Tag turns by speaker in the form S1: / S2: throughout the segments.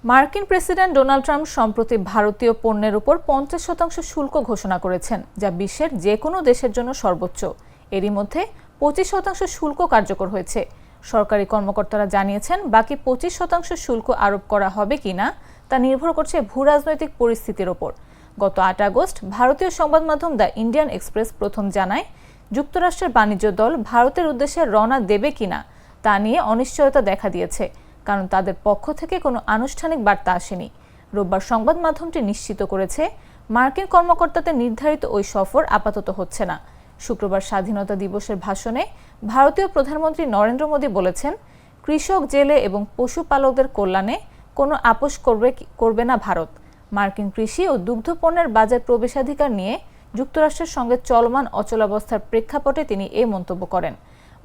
S1: মার্কিন president Donald Trump সম্প্রতি ভারতীয় পণ্যের উপর 50% শুল্ক ঘোষণা করেছেন, যা বিশ্বের যে কোনো দেশের জন্য সর্বোচ্চ। এরই মধ্যে 25% শুল্ক কার্যকর হয়েছে। সরকারি কর্মকর্তারা জানিয়েছেন, বাকি 25% শুল্ক আরোপ করা হবে কিনা তা নির্ভর করছে ভূরাজনৈতিক পরিস্থিতির ওপর। গত 8 আগস্ট ভারতীয় সংবাদ মাধ্যম দ্য ইন্ডিয়ান এক্সপ্রেস প্রথম জানায়, যুক্তরাষ্ট্রের বাণিজ্য দল ভারতের উদ্দেশ্যে রওনা দেবে কিনা তা নিয়ে অনিশ্চয়তা দেখা দিয়েছে, কারণ তাদের পক্ষ থেকে কোনো আনুষ্ঠানিক বার্তা আসেনি। রোববার সংবাদ মাধ্যমটি নিশ্চিত করেছে, মার্কিন কর্মকর্তাদের নির্ধারিত ওই সফর আপাতত হচ্ছে না। শুক্রবার স্বাধীনতা দিবসের ভাষণে ভারতীয় প্রধানমন্ত্রী নরেন্দ্র মোদী বলেছেন, কৃষক, জেলে এবং পশুপালকদের কল্যাণে কোনো আপোষ করবে না ভারত। মার্কিন কৃষি ও দুগ্ধ পণ্যের বাজার প্রবেশাধিকার নিয়ে যুক্তরাষ্ট্রের সঙ্গে চলমান অচলাবস্থার প্রেক্ষাপটে তিনি এই মন্তব্য করেন।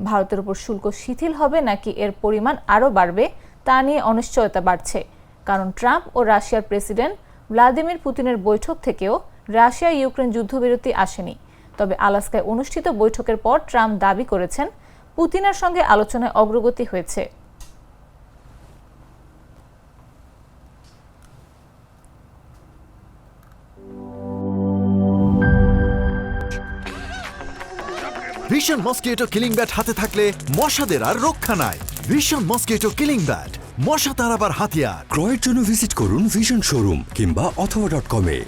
S1: ভারতের উপর শুল্ক শিথিল হবে নাকি এর পরিমাণ আরও বাড়বে তা নিয়ে অনিশ্চয়তা বাড়ছে, কারণ ট্রাম্প ও রাশিয়ার প্রেসিডেন্ট ভ্লাদিমির পুতিনের বৈঠক থেকেও রাশিয়া ইউক্রেন যুদ্ধবিরতি আসেনি। তবে আলাস্কায় অনুষ্ঠিত বৈঠকের পর ট্রাম্প দাবি করেছেন, পুতিনের সঙ্গে আলোচনায় অগ্রগতি হয়েছে।
S2: ভিশন মসকিটো কিলিং ব্যাট হাতে থাকলে মশাদের আর রক্ষা নাই। ভিশন মসকিটো কিলিং ব্যাট, মশা তাড়াবার হাতিয়ার।
S3: ক্রয়ের জন্য ভিজিট করুন ভিশন শোরুম কিংবা অথবা.com-এ।